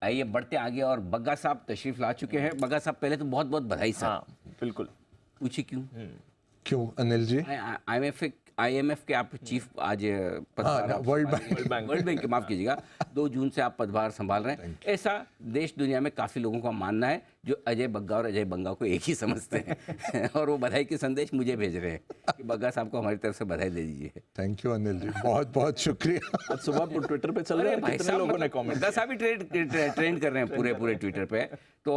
आइए बढ़ते आगे, और बग्गा साहब तशरीफ ला चुके हैं। बग्गा साहब पहले तो बहुत बहुत बधाई साहब। हाँ बिल्कुल। पूछिए क्यों? क्यों अनिल जी? IMF के आप चीफ आज पदभार आप वर्ल्ड वर्ल्ड बैंक के, माफ कीजिएगा, 2 जून से आप पदभार संभाल रहे हैं। ऐसा देश दुनिया में काफ़ी लोगों का मानना है जो अजय बग्गा और अजय बंगा को एक ही समझते हैं और वो बधाई के संदेश मुझे भेज रहे हैं कि बग्गा साहब को हमारी तरफ से बधाई दे दीजिए। थैंक यू अनिल जी, बहुत बहुत शुक्रिया। आज सुबह ट्विटर पे चल रहे हैं, कितने लोगों ने कमेंट बग्गा साहब ही ट्रेंड कर रहे हैं पूरे ट्विटर पे। तो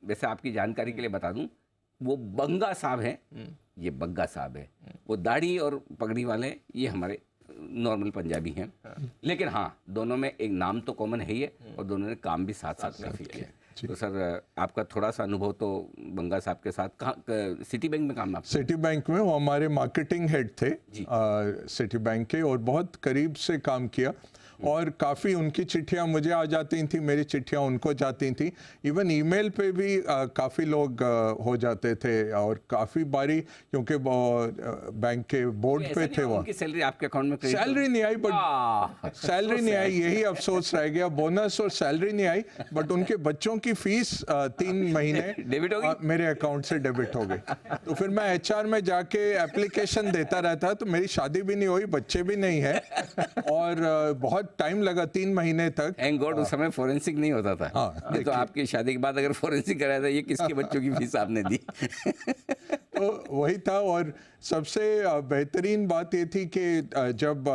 वैसे आपकी जानकारी के लिए बता दूं, वो बंगा साहब हैं, ये बग्गा साहब है। वो दाढ़ी और पगड़ी वाले, ये हमारे नॉर्मल पंजाबी हैं। लेकिन हाँ, दोनों में एक नाम तो कॉमन है ही है, और दोनों ने काम भी साथ साथ काफ़ी किया। तो सर, आपका थोड़ा सा अनुभव तो बंगा साहब के साथ, कहाँ सिटी बैंक में काम? आप सिटी बैंक में, वो हमारे मार्केटिंग हेड थे सिटी बैंक के, और बहुत करीब से काम किया। और काफ़ी उनकी चिट्ठियां मुझे आ जाती थी, मेरी चिट्ठियां उनको जाती थी। इवन ईमेल पे भी काफ़ी लोग हो जाते थे, और काफ़ी बारी, क्योंकि बैंक के बोर्ड पे थे वो। उनकी सैलरी आपके अकाउंट में सैलरी नहीं आई, बट सैलरी नहीं आई, यही अफसोस रह गया। बोनस और सैलरी नहीं आई, बट उनके बच्चों की फीस 3 महीने डेबिट हो गई, मेरे अकाउंट से डेबिट हो गई। तो फिर मैं HR में जाके एप्लीकेशन देता रहता, तो मेरी शादी भी नहीं हुई, बच्चे भी नहीं है, और बहुत टाइम लगा, 3 महीने तक। थैंक गॉड उस समय फोरेंसिक नहीं होता था। नहीं तो आपकी शादी के बाद अगर फोरेंसिक कराया था, ये किसके बच्चों की फीस आपने दी? तो वही था। और सबसे बेहतरीन बात ये थी कि जब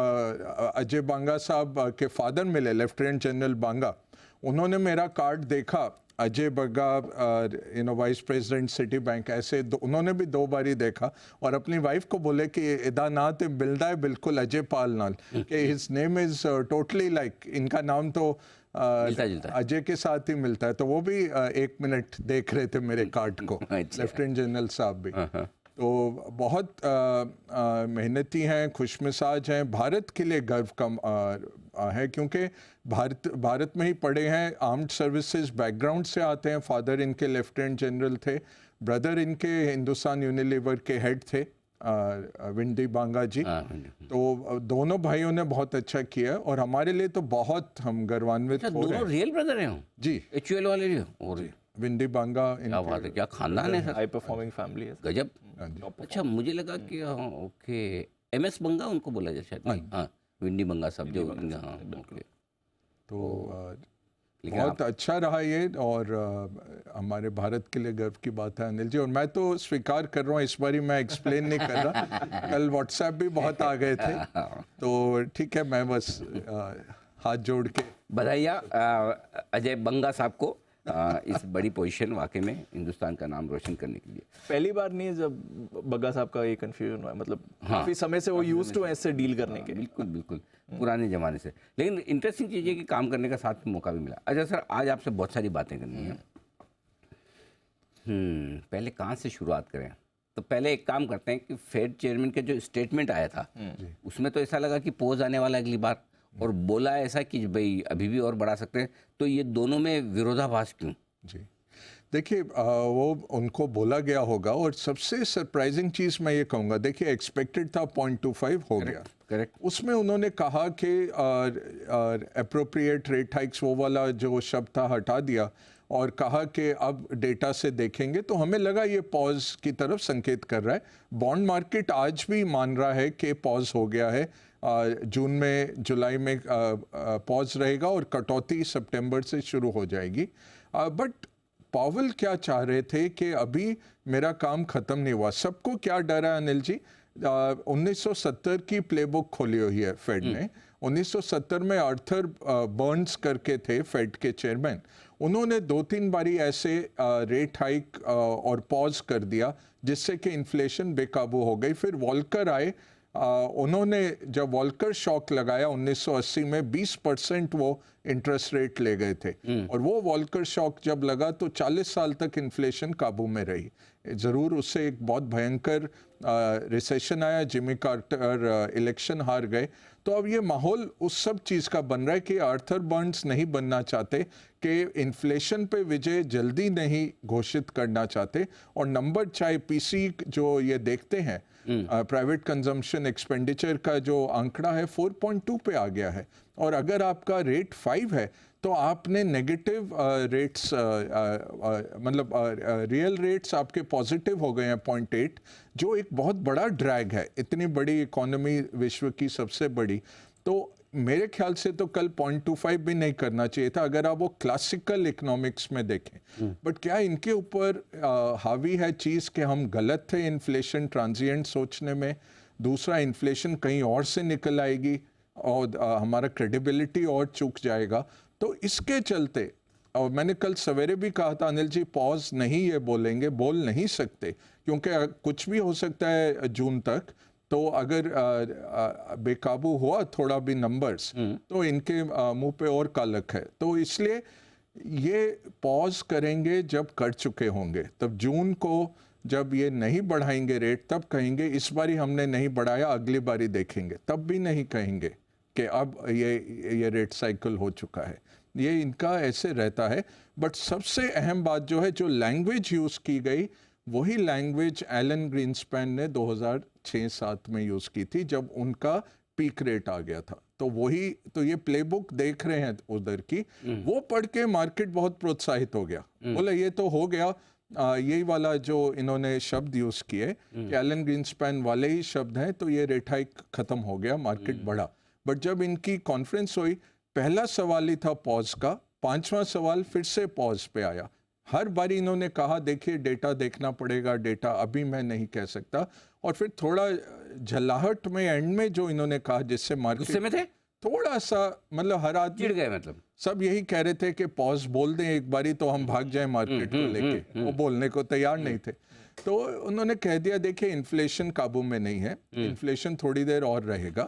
अजय बांगा साहब के फादर मिले, लेफ्टिनेंट जनरल बांगा, उन्होंने मेरा कार्ड देखा, Ajay Bagga vice president city bank, ऐसे उन्होंने भी 2 बारी देखा, और अपनी वाइफ को बोले कि इदा ना ते मिलता है बिल्कुल अजय पाल नाल, कि his name is totally like, इनका नाम तो अजय के साथ ही मिलता है। तो वो भी 1 मिनट देख रहे थे मेरे कार्ड को, लेफ्टिनेंट जनरल साहब भी। तो बहुत मेहनती हैं, खुशमिजाज हैं, भारत के लिए गर्व का है, क्योंकि भारत में ही पढ़े हैं, आर्म्ड सर्विसेज बैकग्राउंड से आते हैं। फादर इनके लेफ्टिनेंट जनरल थे, ब्रदर इनके हिंदुस्तान यूनिलीवर के हेड थे, विंडी बांगा जी। तो दोनों भाइयों ने बहुत अच्छा किया, और हमारे लिए तो बहुत हम गर्वान्वित हो रहे हैं। दोनों रियल ब्रदर हैं जी, HUL वाले भी? और विंडी बांगा, क्या बात है, क्या खानदान है सर, हाई परफॉर्मिंग फैमिली है, गजब। अच्छा, मुझे लगा कि हाँ, ओके, MS बंगा उनको बोला जाए शायद। हाँ, विंडी बंगा साहब जो, हाँ, ओके। तो बहुत अच्छा रहा ये, और हमारे भारत के लिए गर्व की बात है अनिल जी। और मैं तो स्वीकार कर रहा हूँ, इस बारी मैं एक्सप्लेन नहीं कर रहा। कल व्हाट्सएप भी बहुत आ गए थे, तो ठीक है, मैं बस हाथ जोड़ के बधाइयाँ अजय बंगा साहब को इस बड़ी पोजीशन, वाकई में हिंदुस्तान का नाम रोशन करने के लिए। पहली बार नहीं जब बग्गा साहब का ये कंफ्यूजन हुआ है, मतलब काफी समय से वो यूज्ड टू ऐसे डील करने के। बिल्कुल बिल्कुल, पुराने ज़माने से। लेकिन इंटरेस्टिंग चीज़ है कि काम करने का साथ में मौका भी मिला। अच्छा सर, आज आपसे बहुत सारी बातें करनी है। पहले कहाँ से शुरुआत करें? तो पहले एक काम करते हैं कि फेड चेयरमैन का जो स्टेटमेंट आया था, उसमें तो ऐसा लगा कि पोज आने वाला अगली बार, और बोला ऐसा कि भाई अभी भी और बढ़ा सकते हैं। तो ये दोनों में विरोधाभास क्यों? जी, देखिए, वो उनको बोला गया होगा, और सबसे सरप्राइजिंग चीज़ मैं ये कहूँगा, देखिए एक्सपेक्टेड था 0.25 हो गया, करेक्ट। उसमें उन्होंने कहा कि अप्रोप्रिएट रेट हाइक्स, वो वाला जो शब्द था हटा दिया, और कहा कि अब डेटा से देखेंगे। तो हमें लगा ये पॉज की तरफ संकेत कर रहा है। बॉन्ड मार्केट आज भी मान रहा है कि पॉज हो गया है, जून में, जुलाई में पॉज रहेगा, और कटौती सितंबर से शुरू हो जाएगी। बट पावेल क्या चाह रहे थे कि अभी मेरा काम ख़त्म नहीं हुआ। सबको क्या डर है अनिल जी? 1970 की प्लेबुक खोली हुई है फेड ने। 1970 में आर्थर बर्न्स करके थे फेड के चेयरमैन, उन्होंने 2-3 बारी ऐसे रेट हाइक और पॉज कर दिया, जिससे कि इन्फ्लेशन बेकाबू हो गई। फिर वॉल्कर आए, उन्होंने जब वॉल्कर शॉक लगाया 1980 में, 20% वो इंटरेस्ट रेट ले गए थे, और वो वॉल्कर शॉक जब लगा तो 40 साल तक इन्फ्लेशन काबू में रही। ज़रूर उससे एक बहुत भयंकर रिसेशन आया, जिमी कार्टर इलेक्शन हार गए। तो अब ये माहौल उस सब चीज़ का बन रहा है कि आर्थर बर्न्स नहीं बनना चाहते, कि इन्फ्लेशन पे विजय जल्दी नहीं घोषित करना चाहते, और नंबर चाहे पीसी जो ये देखते हैं, प्राइवेट कंजम्पशन एक्सपेंडिचर का जो आंकड़ा है 4.2 पे आ गया है, और अगर आपका रेट 5 है तो आपने नेगेटिव रेट्स मतलब रियल रेट्स आपके पॉजिटिव हो गए हैं 0.8, जो एक बहुत बड़ा ड्रैग है, इतनी बड़ी इकोनॉमी विश्व की सबसे बड़ी। तो मेरे ख्याल से तो कल 0.25 भी नहीं करना चाहिए था अगर आप वो क्लासिकल इकोनॉमिक्स में देखें। बट क्या इनके ऊपर हावी है चीज़ कि हम गलत थे इन्फ्लेशन ट्रांजिएंट सोचने में, दूसरा इन्फ्लेशन कहीं और से निकल आएगी और हमारा क्रेडिबिलिटी और चूक जाएगा। तो इसके चलते, और मैंने कल सवेरे भी कहा था अनिल जी, पॉज नहीं ये बोलेंगे, बोल नहीं सकते, क्योंकि कुछ भी हो सकता है जून तक। तो अगर बेकाबू हुआ थोड़ा भी नंबर्स तो इनके मुंह पे और कालक है। तो इसलिए ये पॉज करेंगे जब कर चुके होंगे, तब जून को जब ये नहीं बढ़ाएंगे रेट तब कहेंगे इस बारी हमने नहीं बढ़ाया, अगली बारी देखेंगे, तब भी नहीं कहेंगे कि अब ये रेट साइकिल हो चुका है। ये इनका ऐसे रहता है। बट सबसे अहम बात जो है, जो लैंग्वेज यूज़ की गई, वही लैंग्वेज एलन ग्रीनस्पैन ने 2006-07 में यूज़ की थी जब उनका पीक रेट आ गया था। तो वही, तो ये प्लेबुक देख रहे हैं उधर की, वो पढ़ के मार्केट बहुत प्रोत्साहित हो गया, बोले ये तो हो गया। यही वाला जो इन्होंने शब्द यूज़ किए कि एलन ग्रीनस्पैन वाले ही शब्द हैं, तो ये रेट हाइक ख़त्म हो गया, मार्केट बढ़ा। बट जब इनकी कॉन्फ्रेंस हुई, पहला सवाल ही था पॉज का, पांचवा सवाल फिर से पॉज पे आया। हर बारी इन्होंने कहा देखिए डेटा देखना पड़ेगा, डेटा अभी मैं नहीं कह सकता। और फिर थोड़ा झल्लाहट में एंड में जो इन्होंने कहा, जिससे गुस्से में मार्केट थे, थोड़ा सा, मतलब हर आदमी चिढ़ गए, मतलब सब यही कह रहे थे कि पॉज बोल दें एक बारी तो हम भाग जाएं मार्केट को लेके, वो बोलने को तैयार नहीं थे। तो उन्होंने कह दिया देखिए इन्फ्लेशन काबू में नहीं है, इन्फ्लेशन थोड़ी देर और रहेगा,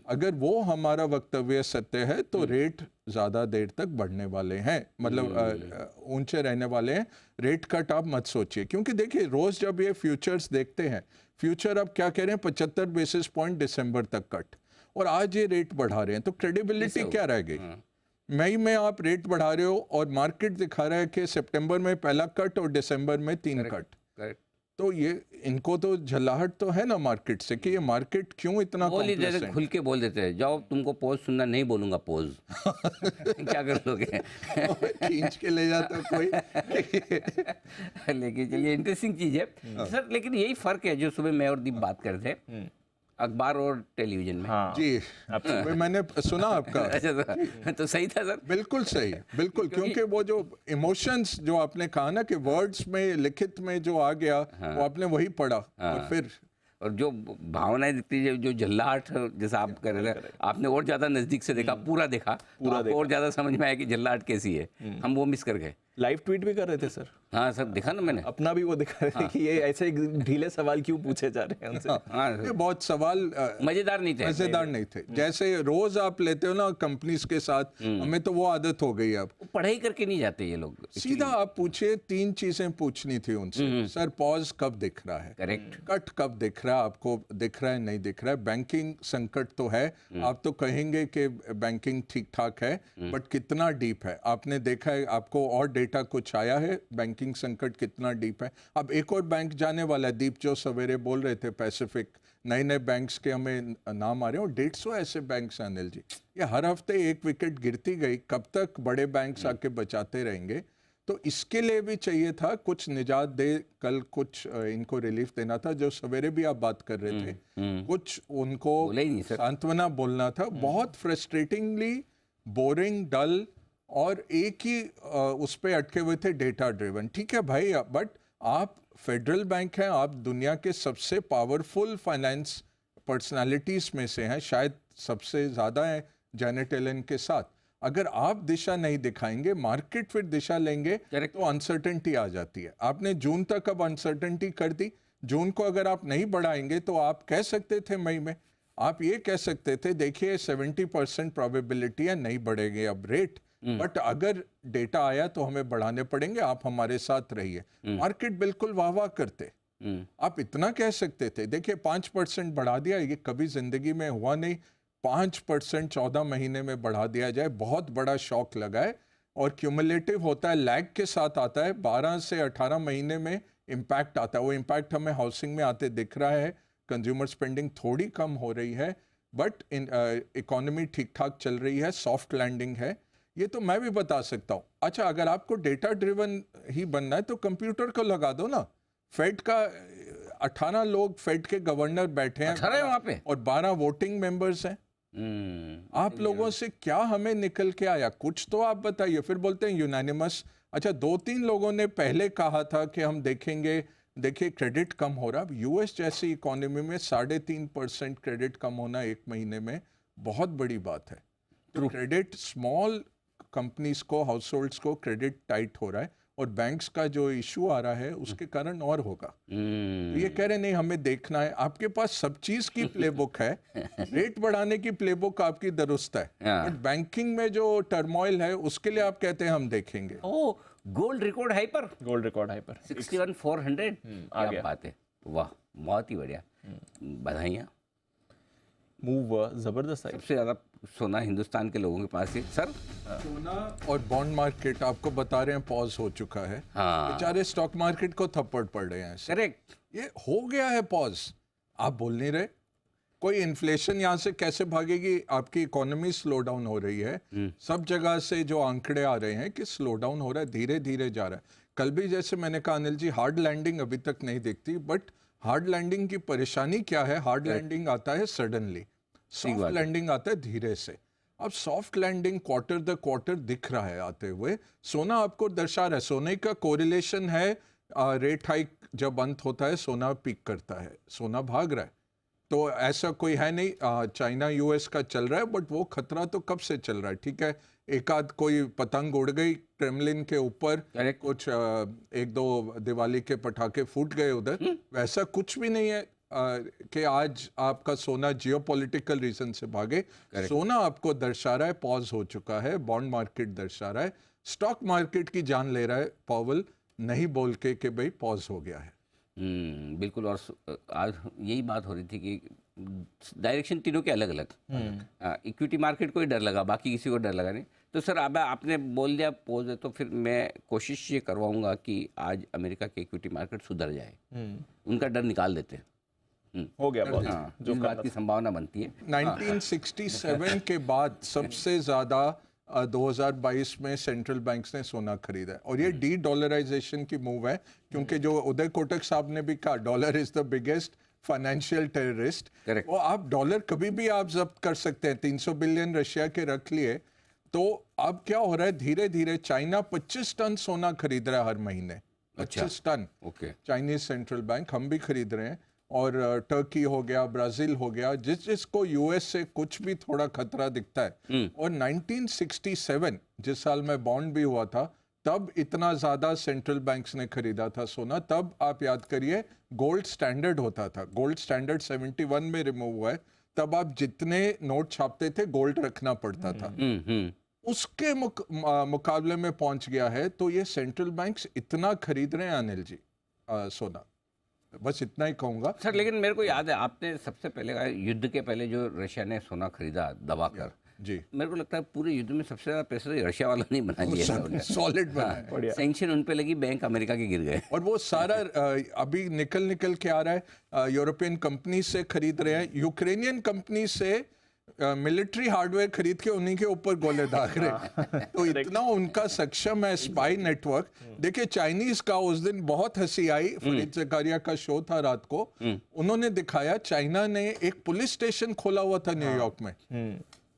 अगर वो हमारा वक्तव्य सत्य है तो रेट ज़्यादा देर तक बढ़ने वाले हैं, मतलब ऊंचे रहने वाले हैं, रेट कट आप मत सोचिए। क्योंकि देखिए रोज़ जब ये फ्यूचर्स देखते हैं, फ्यूचर अब क्या कह रहे हैं, 75 बेसिस पॉइंट दिसंबर तक कट, और आज ये रेट बढ़ा रहे हैं, तो क्रेडिबिलिटी क्या रह गई? मई में आप रेट बढ़ा रहे हो और मार्केट दिखा रहा है कि सितंबर में पहला कट और दिसंबर में 3 कट। करेक्ट। तो ये इनको तो झल्लाहट तो है ना मार्केट से कि ये मार्केट क्यों इतना बोल ही देते, कॉम्प्लेसेंट। खुल के बोल देते हैं, जाओ तुमको पोज सुनना नहीं बोलूंगा, पोज क्या कर लोगे खींच के ले जाता कोई। लेकिन चलिए, इंटरेस्टिंग चीज है सर। लेकिन यही फर्क है जो सुबह मैं और दीप बात कर रहे थे, अखबार और टेलीविजन में। हाँ जी मैंने सुना आपका। अच्छा सर, तो सही था सर। बिल्कुल सही, बिल्कुल, क्योंकि वो जो इमोशंस जो आपने कहा ना कि वर्ड्स में, लिखित में जो आ गया, वो आपने वही पढ़ा और फिर और जो भावनाएं दिखती है, जो झल्लाहट जैसा आप कह रहे थे, आपने और ज्यादा नजदीक से देखा, पूरा देखा, तो आपको और ज्यादा समझ में आया कि झल्लाहट कैसी है। हम वो मिस कर गए। लाइव ट्वीट भी कर रहे थे सर। हाँ सर, देखा ना मैंने। अपना भी वो दिखा रहे थे कि ये ऐसे ढीले सवाल क्यों पूछे जा रहे हैं उनसे। हाँ ये बहुत सवाल मजेदार नहीं थे। मजेदार नहीं थे। जैसे रोज आप लेते हो ना कंपनीज के साथ, हमें तो वो आदत हो गई अब। पढ़ाई करके नहीं जाते ये लोग। सीधा आप पूछिए, 3 चीजें पूछनी थी उनसे। सर पॉज कब दिख रहा है, करेक्ट, कट कब दिख रहा है, आपको दिख रहा है नहीं दिख रहा है, बैंकिंग संकट तो है, आप तो कहेंगे कि बैंकिंग ठीक ठाक है, बट कितना डीप है? आपने देखा है, आपको और डेटा कुछ आया है बैंकिंग संकट कितना डीप है? अब एक और बैंक जाने वाला है, दीप जो सवेरे बोल रहे थे, पैसिफिक, नए नए बैंक्स के हमें नाम आ रहे हैं, और 150 ऐसे बैंक्स हैं अनिल जी। ये हर हफ्ते एक विकेट गिरती गई, कब तक बड़े बैंक्स आके बचाते रहेंगे? तो इसके लिए भी चाहिए था कुछ निजात दे, कल कुछ इनको रिलीफ देना था, जो सवेरे भी आप बात कर रहे थे, कुछ उनको सांत्वना बोलना था। बहुत फ्रस्ट्रेटिंगली बोरिंग, डल, और एक ही उस पर अटके हुए थे, डेटा ड्रिवन। ठीक है भाई, बट आप फेडरल बैंक हैं, आप दुनिया के सबसे पावरफुल फाइनेंस पर्सनालिटीज में से हैं, शायद सबसे ज़्यादा हैं जैनेट येलन के साथ। अगर आप दिशा नहीं दिखाएंगे, मार्केट फिर दिशा लेंगे, तो अनसर्टेनिटी आ जाती है। आपने जून तक अब अनसर्टेनिटी कर दी। जून को अगर आप नहीं बढ़ाएंगे तो आप कह सकते थे मई में, आप ये कह सकते थे देखिए 70% प्रोबेबिलिटी है नहीं बढ़ेंगे अब रेट, बट अगर डेटा आया तो हमें बढ़ाने पड़ेंगे, आप हमारे साथ रहिए। मार्केट बिल्कुल वाह वाह करते। आप इतना कह सकते थे, देखिए 5% बढ़ा दिया, ये कभी जिंदगी में हुआ नहीं। 5% 14 महीने में बढ़ा दिया जाए, बहुत बड़ा शॉक लगा है। और क्यूमुलेटिव होता है, लैग के साथ आता है, 12 से 18 महीने में इम्पैक्ट आता है। वो इम्पैक्ट हमें हाउसिंग में आते दिख रहा है, कंज्यूमर स्पेंडिंग थोड़ी कम हो रही है, बट इकोनॉमी ठीक ठाक चल रही है, सॉफ्ट लैंडिंग है। ये तो मैं भी बता सकता हूँ। अच्छा, अगर आपको डेटा ड्रिवन ही बनना है तो कंप्यूटर को लगा दो ना। फेड का 18 लोग फेड के गवर्नर बैठे हैं 18 है वहाँ पे? और 12 वोटिंग मेंबर्स हैं। आप लोगों से क्या हमें निकल के आया? कुछ तो आप बताइए। फिर बोलते हैं यूनानिमस। अच्छा, 2-3 लोगों ने पहले कहा था कि हम देखेंगे। देखिए, क्रेडिट कम हो रहा। अब यूएस जैसी इकोनॉमी में 3.5% क्रेडिट कम होना 1 महीने में बहुत बड़ी बात है। तो क्रेडिट, स्मॉल कंपनीज को, हाउस को क्रेडिट टाइट हो रहा है और बैंक्स का जो इशू आ रहा है उसके कारण और होगा। तो ये कह रहे नहीं, हमें देखना है। आपके पास सब चीज की प्लेबुक है, रेट बढ़ाने की प्लेबुक आपकी दुरुस्त है, हाँ। बट बैंकिंग में जो टर्मोइल है उसके लिए आप कहते हैं हम देखेंगे। ओ, गोल्ड रिकॉर्ड हाई पर गोल्ड रिकॉर्ड हाई पर 61,400। आ क्या गया। बात है, वाह, बहुत ही बढ़िया, बधाइयाँ। मूव जबरदस्त है। सबसे ज्यादा सोना हिंदुस्तान के लोगों के पास है सर। सोना और बॉन्ड मार्केट आपको बता रहे हैं पॉज हो चुका है। हाँ। बेचारे स्टॉक मार्केट को थप्पड़ पड़ रहे हैं। करेक्ट। ये हो गया है पॉज, आप बोल नहीं रहे। कोई इन्फ्लेशन यहाँ से कैसे भागेगी? आपकी इकोनॉमी स्लो डाउन हो रही है। सब जगह से जो आंकड़े आ रहे हैं कि स्लो डाउन हो रहा है, धीरे धीरे जा रहा है। कल भी जैसे मैंने कहा अनिल जी, हार्ड लैंडिंग अभी तक नहीं दिखती, बट हार्ड लैंडिंग की परेशानी क्या है? हार्ड लैंडिंग आता है सडनली, सॉफ्ट लैंडिंग आता है धीरे से। अब soft landing quarter the quarter दिख रहा है आते हुए। सोना आपको दर्शा रहा है, सोने का कोरिलेशन है, रेट हाइक जब अंत होता है सोना पीक करता है, सोना भाग रहा है। तो ऐसा कोई है नहीं, चाइना यूएस का चल रहा है, बट वो खतरा तो कब से चल रहा है। ठीक है, एक आध कोई पतंग उड़ गई क्रेमलिन के ऊपर, कुछ 1-2 दिवाली के पटाखे फूट गए उधर, वैसा कुछ भी नहीं है कि आज आपका सोना जियोपॉलिटिकल रीजन से भागे। सोना आपको दर्शा रहा है पॉज हो चुका है, बॉन्ड मार्केट दर्शा रहा है, स्टॉक मार्केट की जान ले रहा है पॉवल, नहीं बोल के कि भाई पॉज हो गया है। बिल्कुल। और आज यही बात हो रही थी कि डायरेक्शन तीनों के अलग अलग। इक्विटी मार्केट को ही डर लगा, बाकी किसी को डर लगा नहीं। तो सर अब आपने बोल दिया पोज है, तो फिर मैं कोशिश ये करवाऊंगा कि आज अमेरिका के इक्विटी मार्केट सुधर जाए, उनका डर निकाल देते हैं। हो गया बहुत। हाँ, जो बात की संभावना बनती है। 1967 के बाद सबसे ज्यादा 2022 में सेंट्रल बैंक्स ने सोना खरीदा है, और ये डी डॉलराइजेशन की मूव है, क्योंकि जो उदय कोटक साहब ने भी कहा, dollar is the biggest financial terrorist. वो आप डॉलर कभी भी आप जब्त कर सकते हैं। 300 बिलियन रशिया के रख लिए। तो अब क्या हो रहा है, धीरे धीरे चाइना 25 टन सोना खरीद रहा है हर महीने। 25 टन। ओके। चाइनीज सेंट्रल बैंक, हम भी खरीद रहे हैं, और टर्की हो गया, ब्राजील हो गया, जिसको यूएस से कुछ भी थोड़ा खतरा दिखता है। और 1967 जिस साल में बॉन्ड भी हुआ था, तब इतना ज्यादा सेंट्रल बैंक्स ने खरीदा था सोना। तब आप याद करिए गोल्ड स्टैंडर्ड होता था, गोल्ड स्टैंडर्ड 71 में रिमूव हुआ है। तब आप जितने नोट छापते थे गोल्ड रखना पड़ता था, उसके मुकाबले में पहुंच गया है। तो ये सेंट्रल बैंक्स इतना खरीद रहे हैं अनिल जी सोना, बस इतना ही कहूंगा सर। लेकिन मेरे को याद है आपने सबसे पहले कहा, युद्ध के पहले जो रशिया ने सोना खरीदा दबाकर जी, मेरे को लगता है पूरे युद्ध में सबसे ज्यादा पैसा रशिया वालों ने बना दिया। सॉलिड बना है। सैंक्शन उन पे लगी, बैंक अमेरिका के गिर गए। और वो सारा अभी निकल के आ रहा है। यूरोपियन कंपनी से खरीद रहे हैं, यूक्रेनियन कंपनी से मिलिट्री हार्डवेयर खरीद के उन्हीं के ऊपर गोले दाग रहे। तो इतना उनका सक्षम है स्पाई नेटवर्क। देखिए चाइनीज का उस दिन बहुत हंसी आई, फरीद ज़कारिया का शो था रात को, उन्होंने दिखाया चाइना ने एक पुलिस स्टेशन खोला हुआ था न्यूयॉर्क में।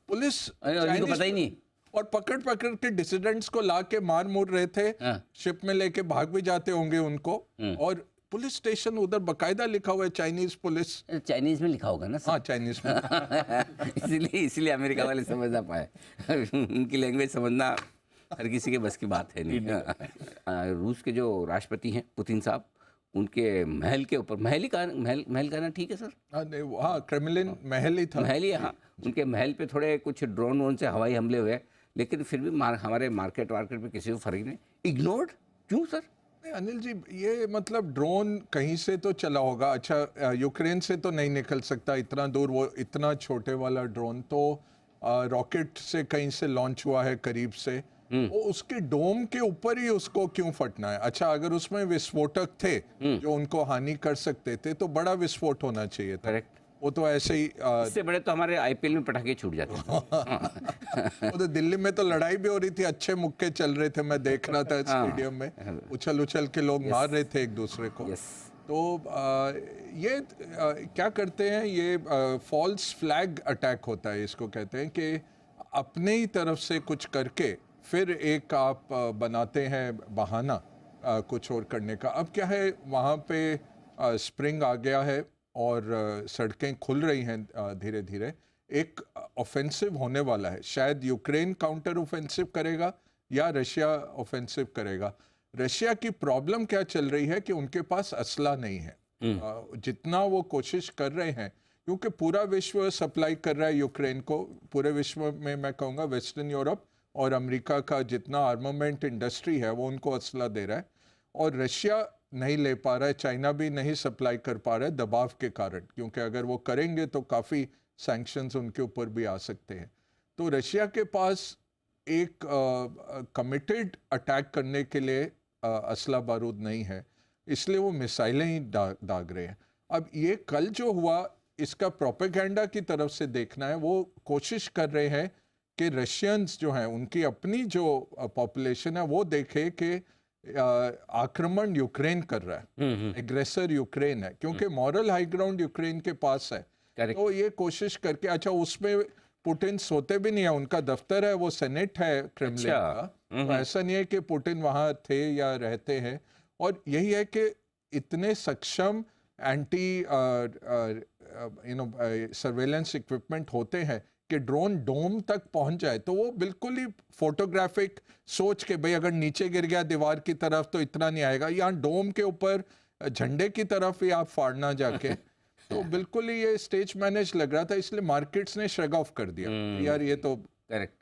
पुलिस उनको पता ही नहीं, और पकड़ के डिसिडेंट्स को ला के मार मुर रहे थे। शिप में लेके भाग भी जाते होंगे उनको। और पुलिस स्टेशन उधर बकायदा लिखा हुआ है चाइनीज पुलिस। चाइनीज में लिखा होगा ना सर? हाँ, चाइनीज में। इसलिए अमेरिका वाले समझ ना पाए। उनकी लैंग्वेज समझना हर किसी के बस की बात है नहीं। रूस के जो राष्ट्रपति हैं पुतिन साहब, उनके महल के ऊपर, महल कहना ठीक है सर? हाँ, क्रेमलिन महल ही था। महल ही, हाँ। उनके महल पे थोड़े कुछ ड्रोन वोन से हवाई हमले हुए, लेकिन फिर भी हमारे मार्केट पे किसी को फर्क नहीं। इग्नोर्ड क्यों सर? अनिल जी, ये मतलब ड्रोन कहीं से तो चला होगा। अच्छा, यूक्रेन से तो नहीं निकल सकता इतना दूर, वो इतना छोटे वाला ड्रोन तो रॉकेट से कहीं से लॉन्च हुआ है करीब से। वो उसके डोम के ऊपर ही उसको क्यों फटना है? अच्छा, अगर उसमें विस्फोटक थे जो उनको हानि कर सकते थे तो बड़ा विस्फोट होना चाहिए था। करेक्ट। वो तो ऐसे ही इससे बड़े तो हमारे आईपीएल में पटाखे छूट जाते हैं। वो तो दिल्ली में तो लड़ाई भी हो रही थी, अच्छे मुक्के चल रहे थे, मैं देख रहा था स्टेडियम में, उछल उछल के लोग मार रहे थे एक दूसरे को। यस, तो ये क्या करते हैं, ये फॉल्स फ्लैग अटैक होता है, इसको कहते हैं कि अपने ही तरफ से कुछ करके फिर एक आप बनाते हैं बहाना कुछ और करने का। अब क्या है, वहाँ पे स्प्रिंग आ गया है और सड़कें खुल रही हैं धीरे धीरे, एक ऑफेंसिव होने वाला है। शायद यूक्रेन काउंटर ऑफेंसिव करेगा या रशिया ऑफेंसिव करेगा। रशिया की प्रॉब्लम क्या चल रही है कि उनके पास असला नहीं है। जितना वो कोशिश कर रहे हैं, क्योंकि पूरा विश्व सप्लाई कर रहा है यूक्रेन को, पूरे विश्व में मैं कहूँगा वेस्टर्न यूरोप और अमेरिका का जितना आर्मामेंट इंडस्ट्री है वो उनको असला दे रहा है, और रशिया नहीं ले पा रहा है, चाइना भी नहीं सप्लाई कर पा रहा है दबाव के कारण, क्योंकि अगर वो करेंगे तो काफ़ी सैंक्शंस उनके ऊपर भी आ सकते हैं। तो रशिया के पास एक कमिटेड अटैक करने के लिए असला बारूद नहीं है, इसलिए वो मिसाइलें ही दाग रहे हैं। अब ये कल जो हुआ, इसका प्रोपेगेंडा की तरफ से देखना है। वो कोशिश कर रहे हैं कि रशियंस जो हैं उनकी अपनी जो पॉपुलेशन है वो देखे कि आक्रमण यूक्रेन कर रहा है, एग्रेसर यूक्रेन है, क्योंकि मॉरल हाई ग्राउंड यूक्रेन के पास है। Correct. तो ये कोशिश करके, अच्छा उसमें पुतिन सोते भी नहीं है, उनका दफ्तर है, वो सेनेट है क्रेमलिन का, तो ऐसा नहीं है कि पुतिन वहाँ थे या रहते हैं। और यही है कि इतने सक्षम एंटी सर्वेलेंस इक्विपमेंट होते हैं कि ड्रोन डोम तक पहुंच जाए तो वो बिल्कुल ही फोटोग्राफिक सोच के, भाई अगर नीचे गिर गया दीवार की तरफ तो इतना नहीं आएगा, यहाँ डोम के ऊपर झंडे की तरफ ही आप फाड़ना जाके तो बिल्कुल ही ये स्टेज मैनेज लग रहा था, इसलिए मार्केट्स ने श्रग ऑफ कर दिया यार ये तो। करेक्ट।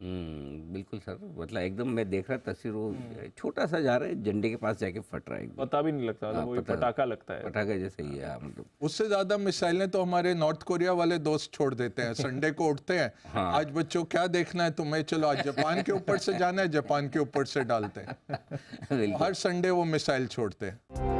बिल्कुल सर, मतलब एकदम मैं देख रहा तस्वीर, वो छोटा सा जा रहा है, झंडे के पास जाके फट रहा है एकदम। पता भी नहीं लगता, हाँ, वो पता- पटाखा लगता है। पटाखे जैसे ही है, मतलब उससे ज्यादा मिसाइलें तो हमारे नॉर्थ कोरिया वाले दोस्त छोड़ देते हैं। संडे को उठते हैं, आज बच्चों क्या देखना है तुम्हें, चलो आज जापान के ऊपर से जाना है, जापान के ऊपर से डालते हैं। बिल्कुल। हर संडे वो मिसाइल छोड़ते हैं।